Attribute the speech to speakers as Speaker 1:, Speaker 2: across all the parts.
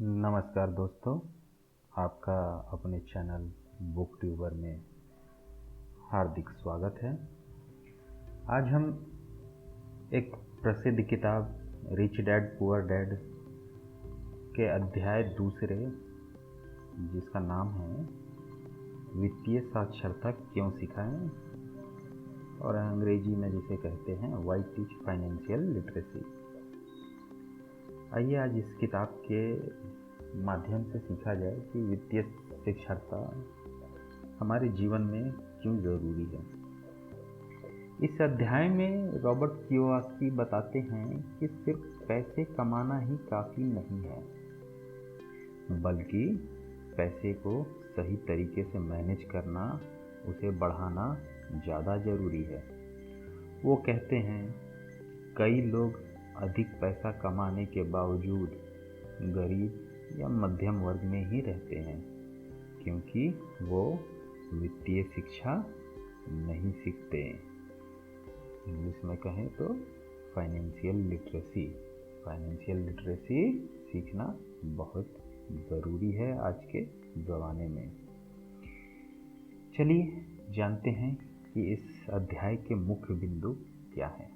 Speaker 1: नमस्कार दोस्तों, आपका अपने चैनल बुक ट्यूबर में हार्दिक स्वागत है। आज हम एक प्रसिद्ध किताब रिच डैड पुअर डैड के अध्याय दूसरे, जिसका नाम है वित्तीय साक्षरता क्यों सिखाएं, और अंग्रेजी में जिसे कहते हैं व्हाई टीच फाइनेंशियल लिटरेसी। आइए आज इस किताब के माध्यम से सीखा जाए कि वित्तीय साक्षरता हमारे जीवन में क्यों ज़रूरी है। इस अध्याय में रॉबर्ट कियोसाकी बताते हैं कि सिर्फ पैसे कमाना ही काफ़ी नहीं है, बल्कि पैसे को सही तरीके से मैनेज करना, उसे बढ़ाना ज़्यादा ज़रूरी है। वो कहते हैं, कई लोग अधिक पैसा कमाने के बावजूद गरीब या मध्यम वर्ग में ही रहते हैं, क्योंकि वो वित्तीय शिक्षा नहीं सीखते। इंग्लिश में कहें तो फाइनेंशियल लिटरेसी सीखना बहुत ज़रूरी है आज के ज़माने में। चलिए जानते हैं कि इस अध्याय के मुख्य बिंदु क्या हैं।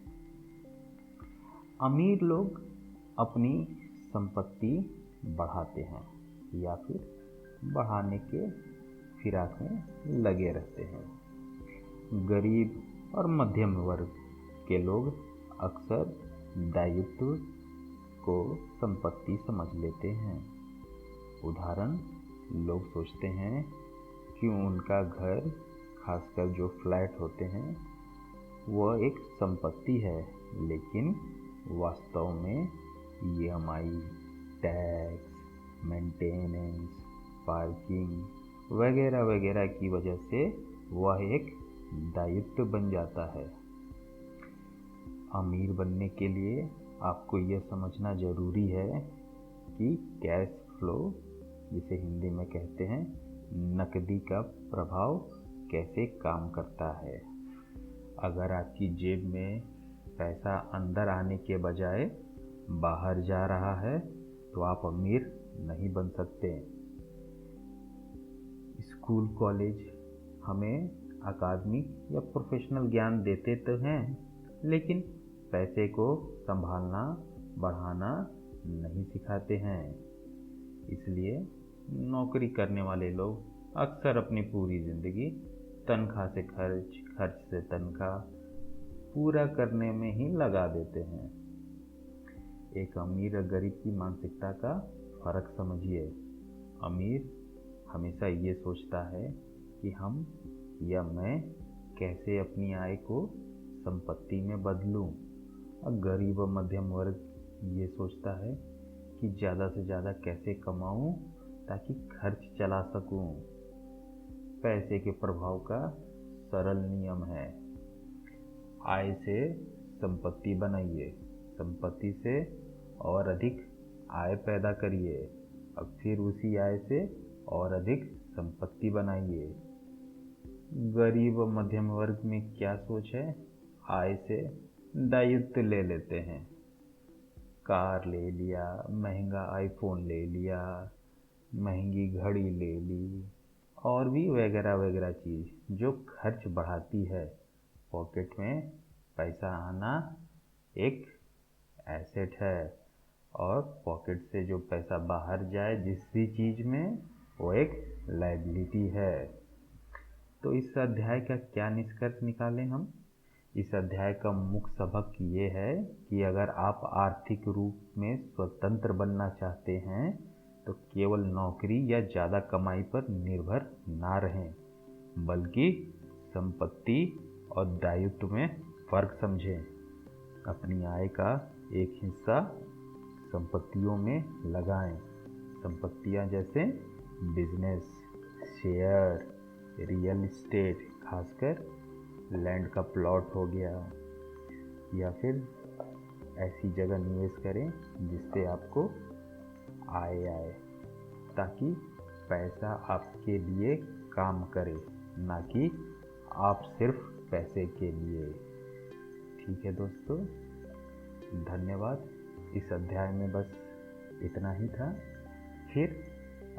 Speaker 1: अमीर लोग अपनी संपत्ति बढ़ाते हैं या फिर बढ़ाने के फिराक में लगे रहते हैं। गरीब और मध्यम वर्ग के लोग अक्सर दायित्व को संपत्ति समझ लेते हैं। उदाहरण, लोग सोचते हैं कि उनका घर, खासकर जो फ्लैट होते हैं, वह एक संपत्ति है, लेकिन वास्तव में ईएमआई, टैक्स, मेंटेनेंस, पार्किंग वगैरह वगैरह की वजह से वह एक दायित्व बन जाता है। अमीर बनने के लिए आपको यह समझना ज़रूरी है कि कैश फ्लो, जिसे हिंदी में कहते हैं, नकदी का प्रभाव कैसे काम करता है। अगर आपकी जेब में पैसा अंदर आने के बजाय बाहर जा रहा है तो आप अमीर नहीं बन सकते। स्कूल, कॉलेज हमें अकादमिक या प्रोफेशनल ज्ञान देते तो हैं, लेकिन पैसे को संभालना, बढ़ाना नहीं सिखाते हैं। इसलिए नौकरी करने वाले लोग अक्सर अपनी पूरी ज़िंदगी तनख्वाह से खर्च, खर्च से तनख्वाह पूरा करने में ही लगा देते हैं। एक अमीर और गरीब की मानसिकता का फ़र्क समझिए। अमीर हमेशा ये सोचता है कि हम या मैं कैसे अपनी आय को संपत्ति में बदलूं, और गरीब और मध्यम वर्ग ये सोचता है कि ज़्यादा से ज़्यादा कैसे कमाऊं ताकि खर्च चला सकूं। पैसे के प्रभाव का सरल नियम है, आय से संपत्ति बनाइए, संपत्ति से और अधिक आय पैदा करिए, अब फिर उसी आय से और अधिक संपत्ति बनाइए। गरीब और मध्यम वर्ग में क्या सोच है? आय से दायित्व ले लेते हैं, कार ले लिया, महंगा आईफोन ले लिया, महंगी घड़ी ले ली, और भी वगैरह वगैरह चीज़ जो खर्च बढ़ाती है। पॉकेट में पैसा आना एक एसेट है, और पॉकेट से जो पैसा बाहर जाए जिस भी चीज़ में, वो एक लायबिलिटी है। तो इस अध्याय का क्या निष्कर्ष निकालें हम? इस अध्याय का मुख्य सबक ये है कि अगर आप आर्थिक रूप में स्वतंत्र बनना चाहते हैं तो केवल नौकरी या ज़्यादा कमाई पर निर्भर ना रहें, बल्कि संपत्ति और दायित्व में फ़र्क समझें। अपनी आय का एक हिस्सा संपत्तियों में लगाएं। संपत्तियां जैसे बिजनेस, शेयर, रियल इस्टेट, खासकर लैंड का प्लॉट हो गया, या फिर ऐसी जगह निवेश करें जिससे आपको आय आए, ताकि पैसा आपके लिए काम करे, ना कि आप सिर्फ पैसे के लिए। ठीक है दोस्तों, धन्यवाद। इस अध्याय में बस इतना ही था। फिर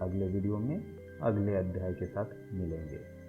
Speaker 1: अगले वीडियो में अगले अध्याय के साथ मिलेंगे।